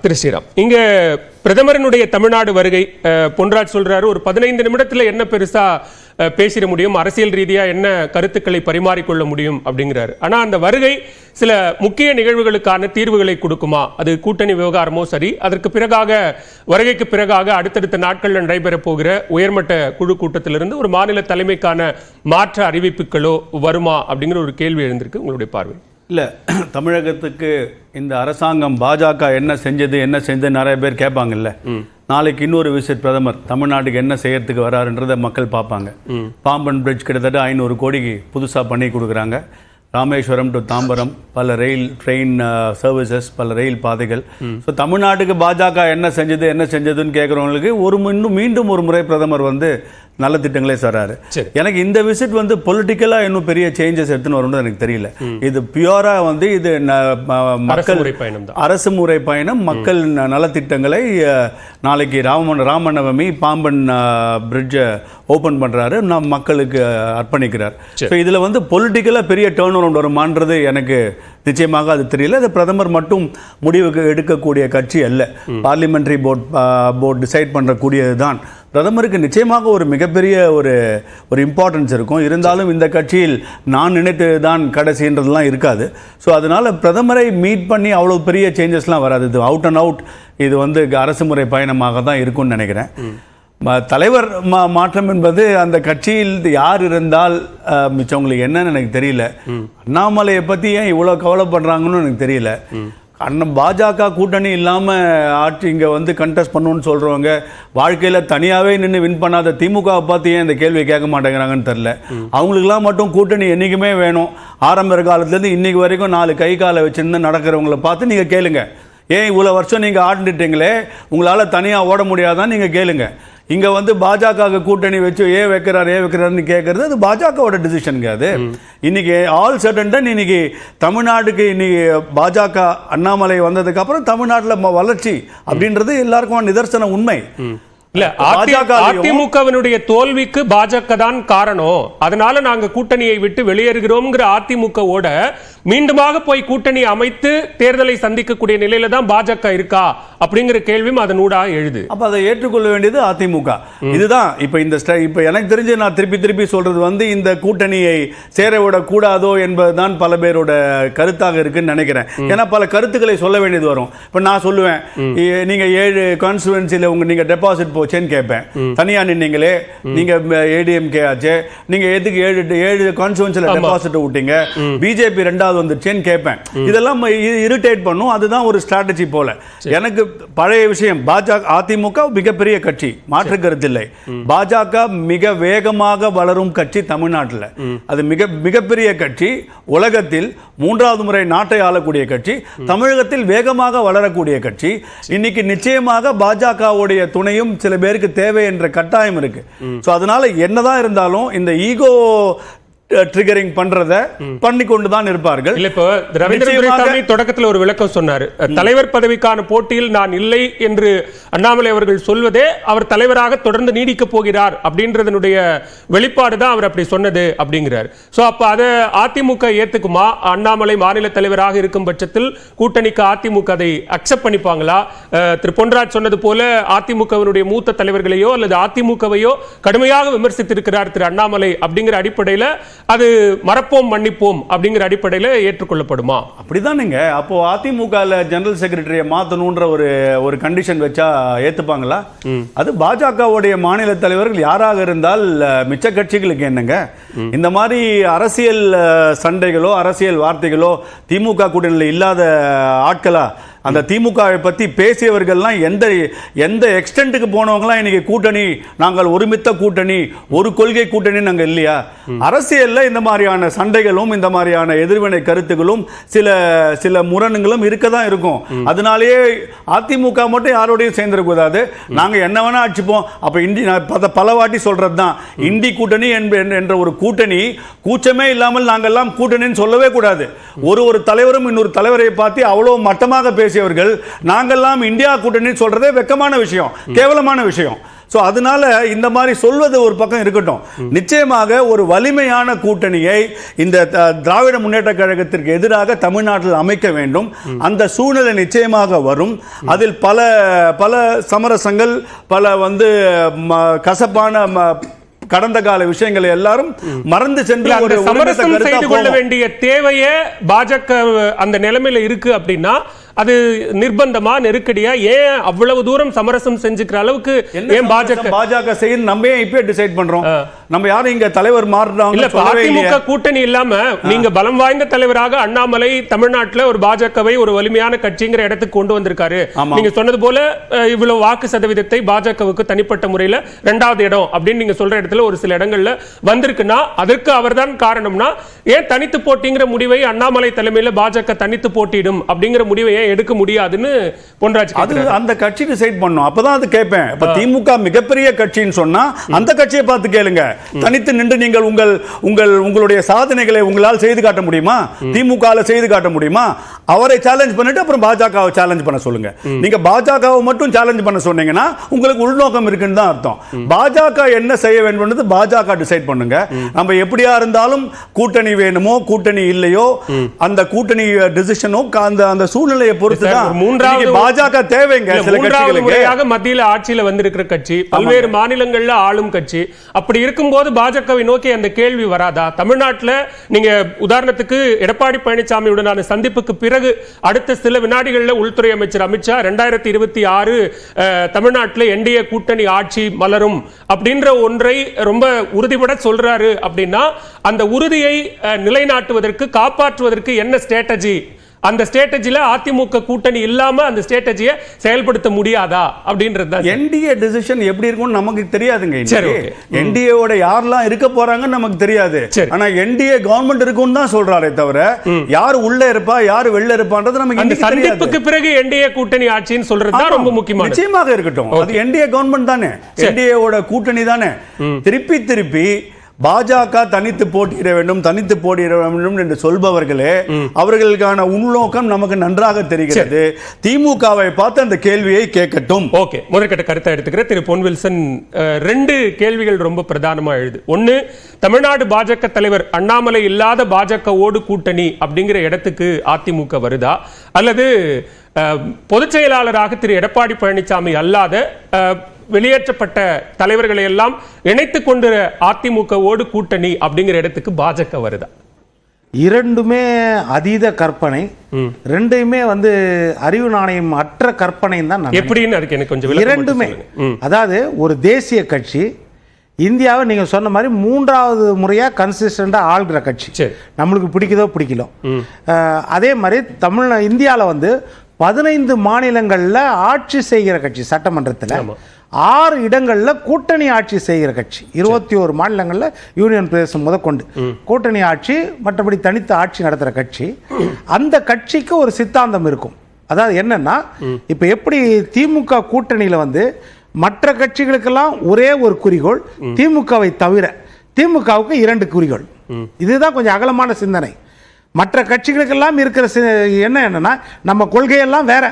திரு ஸ்ரீராம், இங்க பிரதமரனுடைய தமிழ்நாடு வருகை பொன்ராஜ் சொல்றாரு, ஒரு 15 நிமிடத்துல என்ன பெருசா பேசிட முடியும், அரசியல் ரீதியா என்ன கருத்துக்களை பரிமாறிக்கொள்ள முடியும் அப்படிங்கிறாரு. ஆனா அந்த வருகை சில முக்கிய நிகழ்வுகளுக்கான தீர்வுகளை கொடுக்குமா? அது கூட்டணி விவகாரமோ சரி, அதற்கு பிறகாக வருகைக்கு பிறகாக அடுத்தடுத்த நாட்களில் நடைபெற போகிற உயர்மட்ட குழு கூட்டத்திலிருந்து ஒரு மாநில தலைமைக்கான மாற்ற அறிவிப்புகளோ வருமா அப்படிங்கிற ஒரு கேள்வி எழுந்திருக்கு. உங்களுடைய பார்வை? இல்லை, தமிழகத்துக்கு இந்த அரசாங்கம் பாஜக என்ன செஞ்சது நிறைய பேர் கேட்பாங்கல்ல. நாளைக்கு இன்னொரு விசிட் பிரதமர் தமிழ்நாட்டுக்கு என்ன செய்யறதுக்கு வராருன்றதை மக்கள் பார்ப்பாங்க. பாம்பன் பிரிட்ஜ் கிட்டத்தட்ட 500 கோடிக்கு புதுசாக பண்ணி கொடுக்குறாங்க. ராமேஸ்வரம் டு தாம்பரம் பல ட்ரெயின் சர்வீசஸ், பல ரயில் பாதைகள். ஸோ தமிழ்நாட்டுக்கு பாஜக என்ன செஞ்சதுன்னு கேட்குறவங்களுக்கு மீண்டும் ஒரு முறை பிரதமர் வந்து நல்ல திட்டங்களே சொல்றாரு. எனக்கு இந்த விசிட் வந்து பொலிட்டிக்கலா இன்னும் பெரிய சேஞ்சஸ் எடுத்துன்னு வரும்னு எனக்கு தெரியல. இது பியூரா வந்து இது மக்கள் அரசு முறை பயணம், மக்கள் நலத்திட்டங்களை நாளைக்கு ராமநவமி பாம்பன் பிரிட்ஜை ஓபன் பண்றாரு, நம்ம மக்களுக்கு அர்ப்பணிக்கிறார். ஸோ இதுல வந்து பொலிட்டிக்கலா பெரிய டேர்ன் அரவுண்ட் வருமானது எனக்கு நிச்சயமாக அது தெரியல. அது பிரதமர் மட்டும் முடிவுக்கு எடுக்கக்கூடிய கட்சி அல்ல, பார்லிமெண்டரி போர்ட் டிசைட் பண்ணக்கூடியது தான். பிரதமருக்கு நிச்சயமாக ஒரு மிகப்பெரிய ஒரு இம்பார்ட்டன்ஸ் இருக்கும். இருந்தாலும் இந்த கட்சியில் நான் நினைத்தது தான் கடைசின்றதுலாம் இருக்காது. ஸோ அதனால பிரதமரை மீட் பண்ணி அவ்வளோ பெரிய சேஞ்சஸ்லாம் வராது. இது அவுட் அண்ட் அவுட் இது வந்து அரசு முறை பயணமாக தான் இருக்கும்னு நினைக்கிறேன். தலைவர் மாற்றம் என்பது அந்த கட்சியில் யார் இருந்தால் மிச்சவங்களுக்கு என்னன்னு எனக்கு தெரியல. அண்ணாமலையை பற்றி ஏன் இவ்வளோ கவலைப்படுறாங்கன்னு எனக்கு தெரியல. பாஜக கூட்டணி இல்லாமல் ஆட்சி இங்கே வந்து கண்டெஸ்ட் பண்ணணும்னு சொல்கிறவங்க வாழ்க்கையில் தனியாகவே நின்று வின் பண்ணாத திமுகவை பார்த்து ஏன் இந்த கேள்வியை கேட்க மாட்டேங்கிறாங்கன்னு தெரில. அவங்களுக்குலாம் மட்டும் கூட்டணி என்றைக்குமே வேணும். ஆரம்ப காலத்துலேருந்து இன்றைக்கி வரைக்கும் 4 கை காலை வச்சுருந்து நடக்கிறவங்கள பார்த்து நீங்கள் கேளுங்க, ஏன் இவ்வளோ வருஷம் நீங்கள் ஆடிட்டீங்களே உங்களால் தனியாக ஓட முடியாதான் நீங்கள் கேளுங்க. இங்கே வந்து பாஜக கூட்டணி வச்சு ஏன் வைக்கிறாருன்னு கேட்கறது அது பாஜகவோட டிசிஷனுங்க. அது இன்னைக்கு ஆல் சடன் இன்னைக்கு தமிழ்நாட்டுக்கு இன்னைக்கு பாஜக அண்ணாமலை வந்ததுக்கு அப்புறம் தமிழ்நாட்டில் வளர்ச்சி அப்படின்றது எல்லாருக்கும் நிதர்சன உண்மை. இல்ல, அதிமுகவினுடைய தோல்விக்கு பாஜக தான் காரணம், அதனால நாங்க கூட்டணியை விட்டு வெளியேறுகிறோம்ங்கிற அதிமுகவோட மீண்டுமாக போய் கூட்டணி அமைத்து தேர்தலை சந்திக்கக்கூடிய நிலையில தான் பாஜக இருக்கா அப்படிங்கிற கேள்வியும் அதனூடா எழுது. அப்ப அதை ஏற்றுக்கொள்ள வேண்டியது அதிமுக. இதுதான் இப்ப எனக்கு தெரிஞ்சு நான் திருப்பி சொல்றது வந்து இந்த கூட்டணியை சேர விட கூடாதோ என்பதுதான் பல பேரோட கருத்தாக இருக்குன்னு நினைக்கிறேன். ஏன்னா பல கருத்துக்களை சொல்ல வேண்டியது வரும். இப்ப நான் சொல்லுவேன், நீங்க 7 கான்ஸ்டிட்யூன்சில நீங்க டெபாசிட் போச்சேன்னு கேட்பேன். தனியா நின்னீங்களே, நீங்க ஏடிஎம்கே ஆச்சு, நீங்க எதுக்கு 7 கான்ஸ்டிட்யூன்சில டெபாசிட் விட்டீங்க, பிஜேபி 2வது வந்துச்சேன்னு கேட்பேன். இதெல்லாம் இரிட்டேட் பண்ணும். அதுதான் ஒரு ஸ்ட்ராட்டஜி போல. எனக்கு பழைய விஷயம், அதிமுக மிகப்பெரிய கட்சி, மாற்று கருத்தில்லை. பாஜக மிக வேகமாக வளரும் கட்சி தமிழ்நாட்டில். அது மிகப்பெரிய கட்சி, உலகத்தில் 3வது முறை நாட்டை ஆளக்கூடிய கட்சி, தமிழகத்தில் வேகமாக வளரக்கூடிய கட்சி. இன்னைக்கு நிச்சயமாக பாஜகவுடைய துணையும் சில பேருக்கு தேவை என்ற கட்டாயம் இருக்கு. சோ அதனால என்னதான் இருந்தாலும் இந்த ஈகோ ட்ரிகரிங் பண்றத பண்ணி கொண்டு தான் இருப்பார்கள். இல்ல, இப்போ ரவீந்திர துரைசாமி தொடக்கத்தில் ஒரு விளக்கம் சொன்னார். தலைவர் பதவிக்கான போட்டியில் நான் இல்லை என்று அண்ணாமலை அவர்கள் சொல்வதே அவர் தலைவராக தொடர்ந்து நீடிக்க போகிறார் அப்படின்றதனுடைய வெளிப்பாடு தான் அவர் அப்படி சொன்னது அப்படிங்கிறார். சோ அப்ப அதை அதிமுக ஏத்துக்குமா? அண்ணாமலை மாநில தலைவராக இருக்கும் பட்சத்தில் கூட்டணிக்கு அதிமுக அதை அக்செப்ட் பண்ணிப்பாங்களா? திரு பொன்ராஜ் சொன்னது போல அதிமுகவினுடைய மூத்த தலைவர்களையோ அல்லது அதிமுகவையோ கடுமையாக விமர்சித்திருக்கிறார் திரு அண்ணாமலை அப்படிங்கிற அடிப்படையில் அது மறப்போம் மன்னிப்போம் அப்படிங்கிற அடிப்படையில் ஏற்றுக்கொள்ளப்படுமா? அப்படிதானுங்க. அப்போ அதிமுக ஜெனரல் செக்ரட்டரியை மாத்தணும்ன்ற ஒரு கண்டிஷன் வச்சா ஏத்துப்பாங்களா? அது பாஜகவுடைய மாநில தலைவர்கள் யாராக இருந்தால் மிச்ச கட்சிகளுக்கு என்னங்க? இந்த மாதிரி அரசியல் சண்டைகளோ அரசியல் வார்த்தைகளோ திமுக கூட்டணியில் இல்லாத ஆட்களா? அந்த திமுகவை பற்றி பேசியவர்கள்லாம் எந்த எக்ஸ்டென்ட்டுக்கு போனவங்களாம் இன்னைக்கு கூட்டணி, நாங்கள் ஒருமித்த கூட்டணி, ஒரு கொள்கை கூட்டணி நாங்கள் இல்லையா? அரசியலில் இந்த மாதிரியான சண்டைகளும் இந்த மாதிரியான எதிர்வினை கருத்துகளும் சில முரணுங்களும் இருக்க தான் இருக்கும். அதனாலேயே அதிமுக மட்டும் யாரோடையும் சேர்ந்துடக்கூடாது, நாங்கள் என்ன வேணா அடிச்சுப்போம். அப்போ இந்தி பல வாட்டி சொல்றது தான், இந்தி கூட்டணி என்ற ஒரு கூட்டணி கூச்சமே இல்லாமல் நாங்கள்லாம் கூட்டணின்னு சொல்லவே கூடாது. ஒரு தலைவரும் இன்னொரு தலைவரை பார்த்து அவ்வளோ மட்டமாக பேசியவர்கள் நாங்கெல்லாம் இந்தியா கூட்டணி சொல்றதே வெக்கமான விஷயம், கேவலமான விஷயம். ஸோ அதனால இந்த மாதிரி சொல்வது ஒரு பக்கம் இருக்கட்டும். நிச்சயமாக ஒரு வலிமையான கூட்டணியை இந்த திராவிட முன்னேற்ற கழகத்திற்கு எதிராக தமிழ்நாட்டில் அமைக்க வேண்டும். அந்த சூழ்நிலை நிச்சயமாக வரும். அதில் பல பல சமரசங்கள், பல கசப்பான கடந்த கால விஷயங்களை எல்லாரும் மறந்து சென்று ஒரு சமரசம் செய்து கொள்ள வேண்டிய தேவையே பாஜக அந்த நிலைமையில இருக்கு அப்படின்னா அது நிர்பந்தமா நெருக்கடியா ஏன் அவ்வளவு தூரம் சமரசம் செஞ்சுக்கிற அளவுக்கு ஏன் பாஜக செய்யணும்? நம்ம ஏன் இப்ப டிசைட் பண்றோம்? நம்ம யாரும் இங்க தலைவர் மாறுறாங்க இல்ல, அதிமுக கூட்டணி இல்லாம நீங்க பலம் வாய்ந்த தலைவராக அண்ணாமலை தமிழ்நாட்டுல ஒரு பாஜகவை ஒரு வலிமையான கட்சிங்கிற இடத்துக்கு கொண்டு வந்திருக்காரு. நீங்க சொன்னது போல இவ்வளவு வாக்கு சதவீதத்தை பாஜகவுக்கு தனிப்பட்ட முறையில 2வது இடம் அப்படின்னு நீங்க சொல்ற இடத்துல ஒரு சில இடங்கள்ல வந்திருக்குன்னா அதற்கு அவர்தான் காரணம்னா ஏன் தனித்து போட்டிங்கிற முடிவை அண்ணாமலை தலைமையில பாஜக தனித்து போட்டிடும் அப்படிங்கிற முடிவை எடுக்க முடியாதுன்னு பொன்ராஜ் அது அந்த கட்சி டிசைட் பண்ணும். அப்பதான் அது கேட்பேன். இப்ப திமுக மிகப்பெரிய கட்சின்னு சொன்னா அந்த கட்சியை பார்த்து கேளுங்க. தனித்து நின்று நீங்கள் உங்களுடைய சாதனைகளை உங்களால் செய்து காட்ட முடியுமா? திமுக செய்து காட்ட முடியுமா? அவரை சேலஞ்ச் பண்ணிட்டு அப்புறம் பாஜகவை சேலஞ்ச் பண்ண சொல்லுங்க. நீங்க பாஜகவை மட்டும் சேலஞ்ச் பண்ண சொன்னீங்கன்னா உங்களுக்கு உள்நோக்கம் இருக்குன்னு தான் அர்த்தம். பாஜக என்ன செய்ய வேண்டும் பாஜக டிசைட் பண்ணுங்க. நம்ம எப்படியா இருந்தாலும் கூட்டணி வேணுமோ கூட்டணி இல்லையோ அந்த கூட்டணி டிசிஷனோ அந்த சூழ்நிலையை பாஜக தேவைங்க. மத்தியில் ஆட்சியில் வந்திருக்கிற கட்சி, பல்வேறு மாநிலங்கள்ல ஆளும் கட்சி. அப்படி இருக்கும்போது பாஜகவை நோக்கி அந்த கேள்வி வராதா? தமிழ்நாட்டில் நீங்க உதாரணத்துக்கு எடப்பாடி பழனிசாமியுடனான சந்திப்புக்கு பிறகு அடுத்த சில வினாடிகளில் உள்துறை அமைச்சர் அமித்ஷா 2026 தமிழ்நாட்டில் என்டிஏ கூட்டணி ஆட்சி மலரும் அப்படின்ற ஒன்றை ரொம்ப உறுதிபட சொல்றாரு. அப்படின்னா அந்த உறுதியை நிலைநாட்டுவதற்கு காப்பாற்றுவதற்கு என்ன ஸ்ட்ராட்டஜி? அந்த ஸ்ட்ராட்டஜில அதிமுக கூட்டணி இல்லாம அந்த ஸ்ட்ராட்டஜியை செயல்படுத்த முடியாதா அப்படின்றது. என்டிஏ டிசிஷன் எப்படி இருக்கும்னு நமக்கு தெரியாதுங்க. என்டிஏவோட யாரெல்லாம் இருக்க போறாங்கன்னு நமக்கு தெரியாது. ஆனா என்டிஏ கவர்மெண்ட் இருக்கும்னு தான் சொல்றாரே தவிர யார் உள்ள இருப்பா யார் வெளில இருப்பான்றது நமக்கு அந்த சந்திப்புக்கு பிறகு என்டிஏ கூட்டணி ஆட்சின்னு சொல்றது தான் ரொம்ப முக்கியமான. நிச்சயமாக இருக்கட்டும். அது என்டிஏ கவர்மெண்ட் தானே, என்டிஏவோட கூட்டணி தானே. திருப்பி பாஜக தனித்து போட்டியிட வேண்டும் என்று சொல்பவர்களே அவர்களுக்கான உள்நோக்கம் நமக்கு நன்றாக தெரிகிறது. திமுகவை பார்த்து அந்த கேள்வியை கேட்கட்டும். ஓகே, முதற்கட்ட கருத்தை எடுத்துக்கிற திரு பொன் வில்சன் 2 கேள்விகள் ரொம்ப பிரதானமா எழுது. ஒன்னு, தமிழ்நாடு பாஜக தலைவர் அண்ணாமலை இல்லாத பாஜகவோடு கூட்டணி அப்படிங்கிற இடத்துக்கு அதிமுக வருதா, அல்லது பொதுச் செயலாளராக திரு எடப்பாடி பழனிசாமி அல்லாத வெளியேற்றப்பட்ட தலைவர்களை எல்லாம் இணைத்துக் கொண்டு அதிமுகவோடு கூட்டணி அப்படிங்கிற இடத்துக்கு பாஜக வருதா? இரண்டுமே அதீத கற்பனை, ரெண்டுமே அறிவு நாணயம் அற்ற கற்பனை தான். எப்படின்னு அதுக்கு எனக்கு கொஞ்சம் இரண்டுமே, அதாவது ஒரு தேசிய கட்சி இந்தியாவை நீங்க சொன்ன மாதிரி 3வது முறையா கன்சிஸ்டண்டா ஆள்கிற கட்சி. நம்மளுக்கு பிடிக்குதோ பிடிக்கல. அதே மாதிரி இந்தியாவில் 15 மாநிலங்கள்ல ஆட்சி செய்கிற கட்சி, சட்டமன்றத்தில் 6 இடங்கள்ல கூட்டணி ஆட்சி செய்கிற கட்சி, 21 மாநிலங்கள்ல யூனியன் பிரதேசம் முதற்கொண்டு கூட்டணி ஆட்சி, மற்றபடி தனித்து ஆட்சி நடத்துகிற கட்சி. அந்த கட்சிக்கு ஒரு சித்தாந்தம் இருக்கும். அதாவது என்னன்னா, இப்ப எப்படி திமுக கூட்டணியில மற்ற கட்சிகளுக்கெல்லாம் ஒரே ஒரு குறிக்கோள், திமுகவை தவிர திமுகவுக்கு 2 குறிக்கோள். இதுதான் கொஞ்சம் அகலமான சிந்தனை. மற்ற கட்சிகளுக்கெல்லாம் இருக்கிற என்னன்னா, நம்ம கொள்கையெல்லாம் வேற.